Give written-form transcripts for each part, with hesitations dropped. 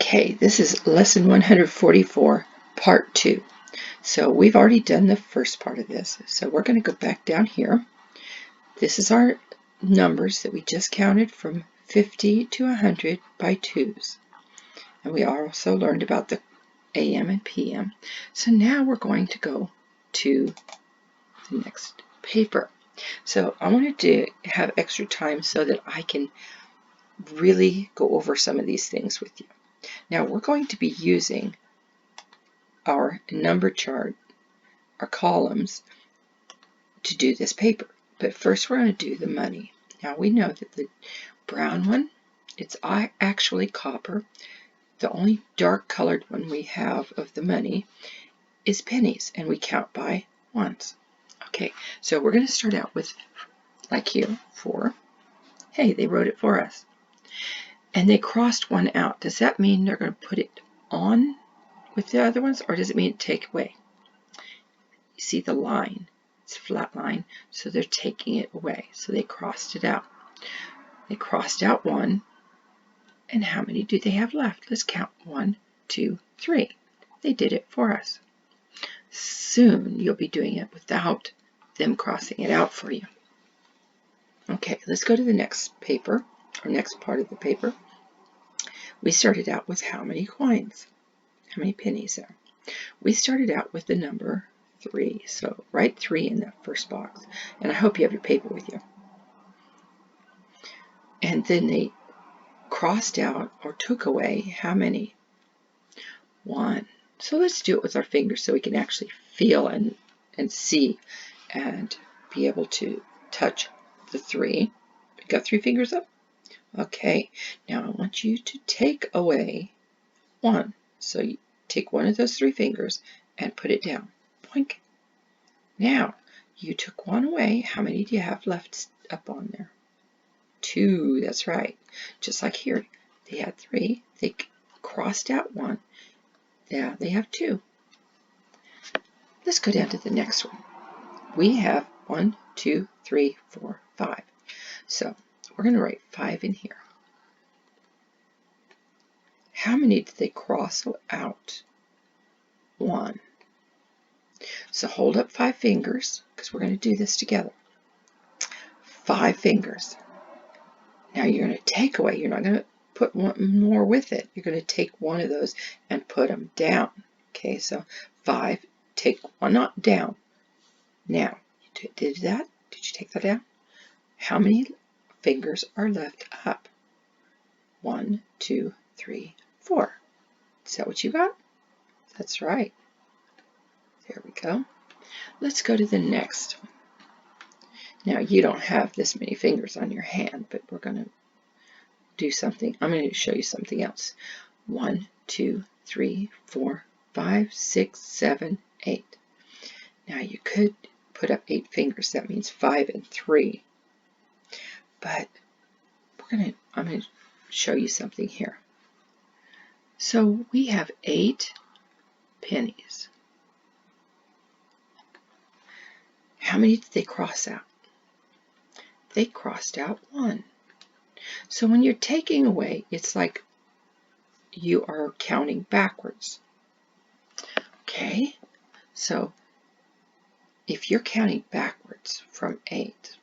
Okay, this is lesson 144, part 2. So we've already done the first part of this. So we're going to go back down here. This is our numbers that we just counted from 50 to 100 by twos. And we also learned about the AM and PM. So now we're going to go to the next paper. So I wanted to have extra time so that I can really go over some of these things with you. Now we're going to be using our number chart, our columns, to do this paper. But first we're going to do the money. Now we know that the brown one, it's actually copper. The only dark colored one we have of the money is pennies, and we count by ones. Okay, so we're going to start out with, like here, 4. Hey, they wrote it for us. And they crossed one out. Does that mean they're going to put it on with the other ones, or does it mean take away? You see the line, it's a flat line, so they're taking it away. So they crossed it out. They crossed out 1, and how many do they have left? Let's count. 1, 2, 3. They did it for us. Soon you'll be doing it without them crossing it out for you. Okay, let's go to the next paper, or next part of the paper. We started out with how many coins? How many pennies there? We started out with the number 3. So write 3 in the first box. And I hope you have your paper with you. And then they crossed out or took away how many? 1. So let's do it with our fingers so we can actually feel and see and be able to touch the 3. You got 3 fingers up? Okay. Now I want you to take away 1. So you take one of those 3 fingers and put it down. Boink. Now, you took 1 away. How many do you have left up on there? 2. That's right. Just like here. They had 3. They crossed out 1. Yeah, they have 2. Let's go down to the next one. We have 1, 2, 3, 4, 5. So, we're going to write 5 in here. How many did they cross out? 1. So hold up 5 fingers, because we're going to do this together. 5 fingers. Now you're going to take away, you're not going to put one more with it. You're going to take one of those and put them down. Okay, so 5, take one not down. Now, you did that? Did you take that down? How many fingers are left up? 1, 2, 3, 4. Is that what you got? That's right. There we go. Let's go to the next one. Now, you don't have this many fingers on your hand, but we're going to do something. I'm going to show you something else. 1, 2, 3, 4, 5, 6, 7, 8. Now, you could put up 8 fingers. That means 5 and 3. But I'm going to show you something here. So we have 8 pennies. How many did they cross out? They crossed out 1. So when you're taking away, it's like you are counting backwards. Okay? So if you're counting backwards from 8,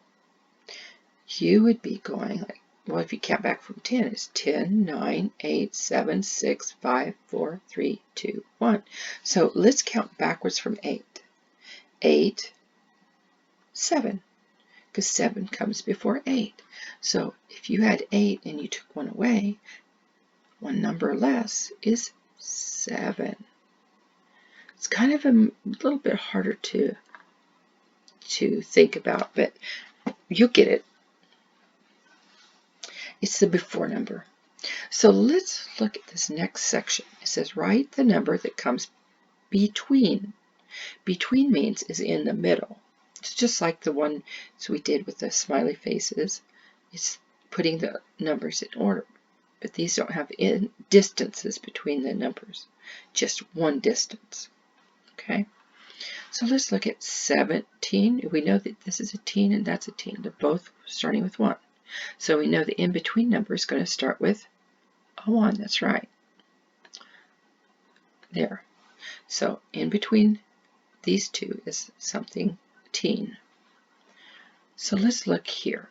you would be going like, well, if you count back from 10, it's 10, 9, 8, 7, 6, 5, 4, 3, 2, 1. So let's count backwards from 8. 8, 7, because 7 comes before 8. So if you had 8 and you took 1 away, one number less is 7. It's kind of a little bit harder to think about, but you'll get it. It's the before number. So let's look at this next section. It says write the number that comes between. Between means is in the middle. It's just like the one we did with the smiley faces. It's putting the numbers in order. But these don't have distances between the numbers. Just one distance. Okay? So let's look at 17. We know that this is a teen and that's a teen. They're both starting with 1. So we know the in-between number is going to start with a 1. That's right. there. So in between these two is something teen. So let's look here.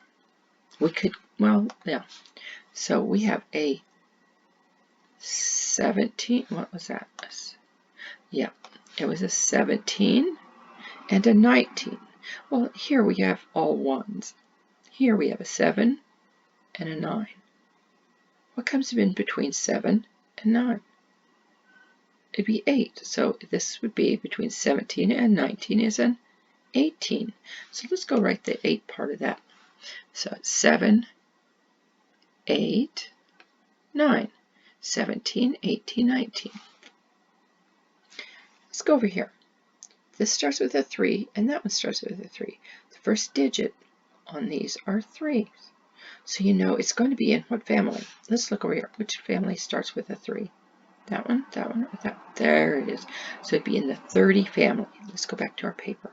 We could, well, yeah. So we have a 17, what was that? Yeah, it was a 17 and a 19. Well, here we have all ones. Here we have a 7 and a 9. What comes in between 7 and 9? It'd be 8. So this would be between 17 and 19 is an 18. So let's go write the 8 part of that. So 7, 8, 9. 17, 18, 19. Let's go over here. This starts with a 3, and that one starts with a 3. The first digit on these are 3s. So you know it's going to be in what family? Let's look over here. Which family starts with a 3? That one, that one, or that? There it is. So it'd be in the 30 family. Let's go back to our paper.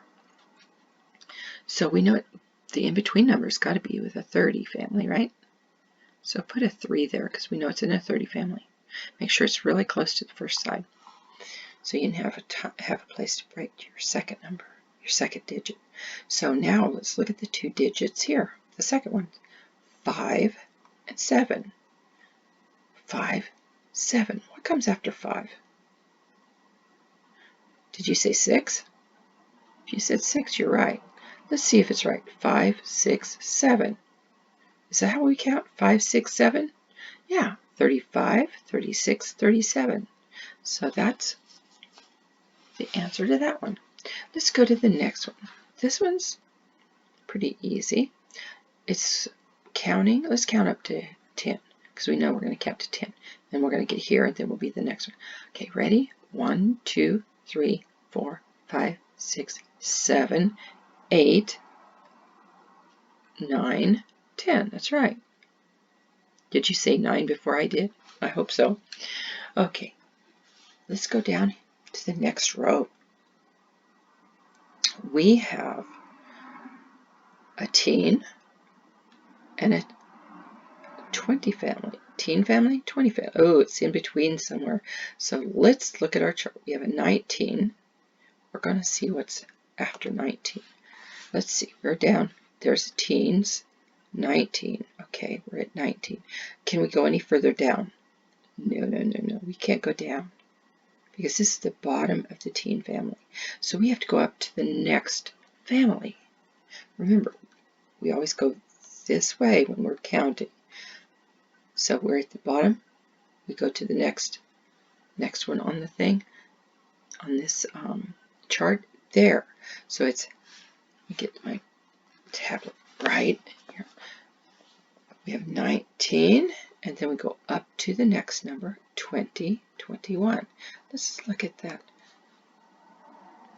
So we know the in-between number's got to be with a 30 family, right? So put a 3 there because we know it's in a 30 family. Make sure it's really close to the first side. So you can have a place to write your second number, your second digit. So now let's look at the two digits here. The second one, 5 and 7. 5, 7. What comes after 5? Did you say 6? If you said 6, you're right. Let's see if it's right. 5, 6, 7. Is that how we count? 5, 6, 7? Yeah, 35, 36, 37. So that's the answer to that one. Let's go to the next one. This one's pretty easy. It's counting. Let's count up to 10 because we know we're going to count to 10. Then we're going to get here and then we'll be the next one. Okay, ready? 1, 2, 3, 4, 5, 6, 7, 8, 9, 10. That's right. Did you say 9 before I did? I hope so. Okay, let's go down to the next row. We have a teen and a 20 family. Teen family, 20 family. Oh, it's in between somewhere. So let's look at our chart. We have a 19. We're going to see what's after 19. Let's see. We're down. There's teens. 19. Okay, we're at 19. Can we go any further down? No, no, no, no. We can't go down because this is the bottom of the teen family. So we have to go up to the next family. Remember, we always go this way when we're counting. So we're at the bottom. We go to the next one on the thing, on this chart there. So it's, let me get my tablet right here. We have 19, and then we go up to the next number, 20, 21. Let's look at that.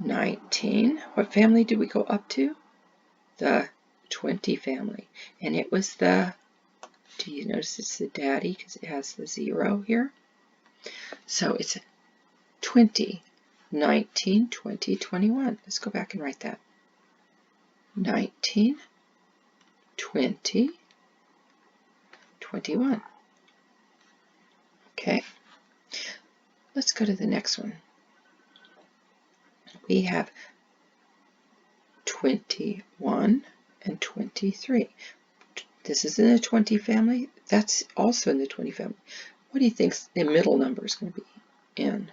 19. What family did we go up to? The 20 family. And it was the, do you notice it's the daddy because it has the 0 here? So it's 20, 19, 20, 21. Let's go back and write that. 19, 20, 21. Okay, let's go to the next one. We have 21 and 23. This is in the 20 family. That's also in the 20 family. What do you think the middle number is going to be in?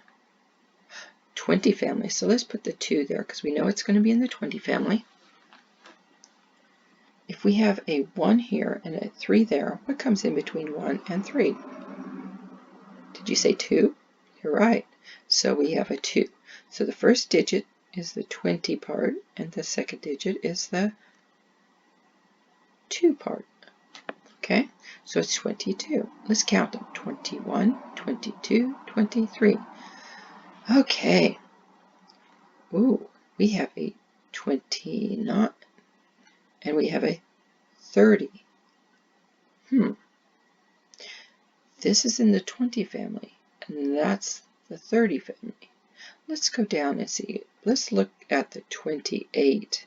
20 family. So let's put the 2 there because we know it's going to be in the 20 family. If we have a 1 here and a 3 there, what comes in between 1 and 3? Did you say 2? You're right. So we have a 2. So the first digit is the 20 part, and the second digit is the 2 part. Okay, so it's 22. Let's count them. 21, 22, 23. Okay. Ooh, we have a 29, and we have a 30. This is in the 20 family, and that's the 30 family. Let's go down and see. Let's look at the 28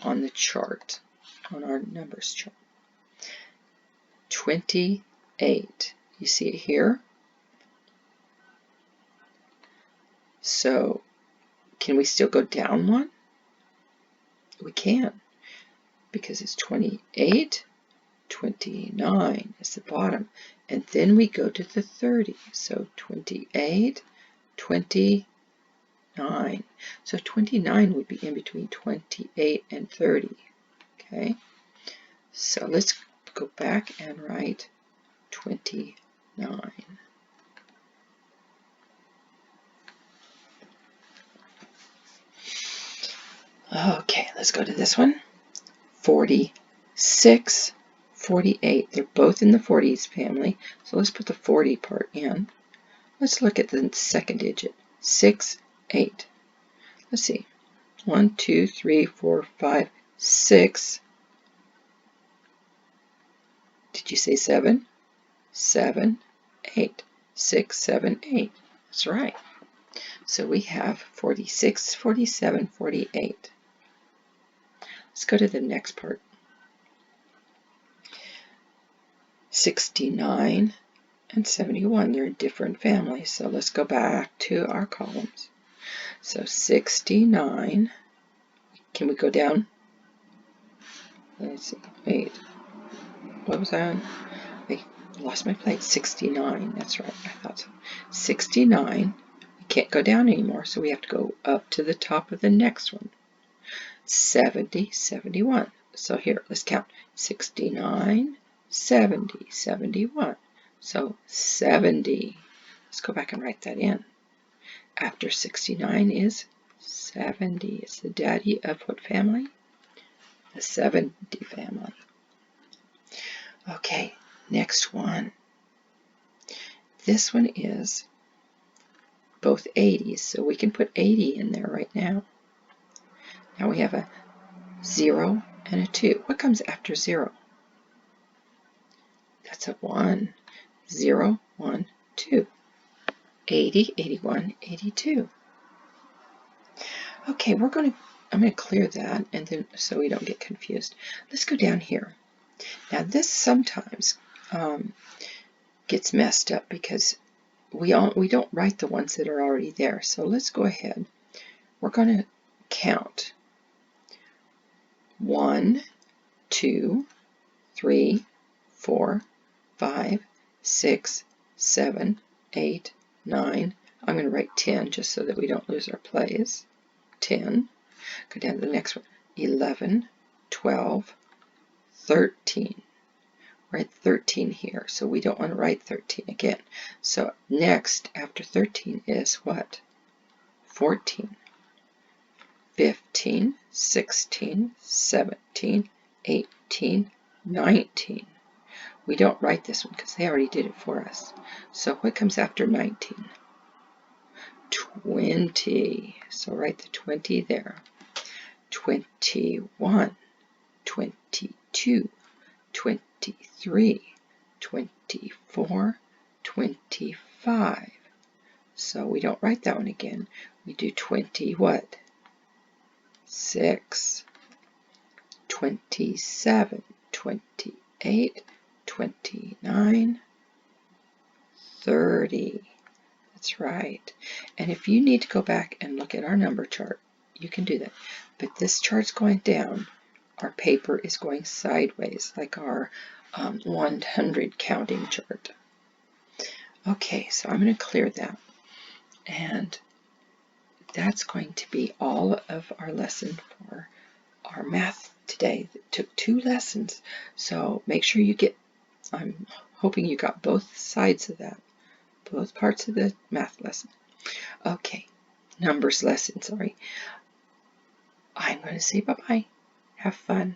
on the chart, on our numbers chart. 28. You see it here? So can we still go down one? We can, because it's 28, 29 is the bottom. And then we go to the 30. So 28, 29. So 29 would be in between 28 and 30. Okay, so let's go back and write 29. Okay, let's go to this one. 46, 48. They're both in the 40s family. So let's put the 40 part in. Let's look at the second digit. 6, 8. Let's see. 1, 2, 3, 4, 5, 6. Did you say 7? 7, 8. 6, 7, 8. That's right. So we have 46, 47, 48. Let's go to the next part. 69 and 71. They're in different families. So let's go back to our columns. So 69. Can we go down? Let's see. Wait. What was I on? I lost my place. 69. That's right. I thought so. 69. We can't go down anymore, so we have to go up to the top of the next one. 70, 71. So here, let's count. 69, 70, 71. So 70. Let's go back and write that in. After 69 is 70. It's the daddy of what family? The 70 family. Okay, next one. This one is both 80s, so we can put 80 in there right now. Now we have a 0 and a 2. What comes after 0? That's a 1. 0, 1, 2. 80, 81, 82. Okay, I'm going to clear that, and then so we don't get confused. Let's go down here. Now this sometimes gets messed up because we don't write the ones that are already there. So let's go ahead. We're going to count 1, 2, 3, 4, 5, 6, 7, 8, 9. I'm going to write 10 just so that we don't lose our place. 10. Go down to the next one. 11, 12, 13. Write 13 here, so we don't want to write 13 again. So next after 13 is what? 14, 15, 16, 17, 18, 19. We don't write this one because they already did it for us. So what comes after 19? 20. So write the 20 there. 21, 22, 23, 24, 25. So we don't write that one again. We do 20 what? 6, 27, 28, 29, 30. That's right. And if you need to go back and look at our number chart, you can do that. But this chart's going down. Our paper is going sideways, like our 100 counting chart. Okay, so I'm going to clear that. And that's going to be all of our lesson for our math today. It took 2 lessons, so make sure you get, I'm hoping you got both sides of that, both parts of the math lesson. Okay, numbers lesson, sorry. I'm going to say bye-bye. Have fun.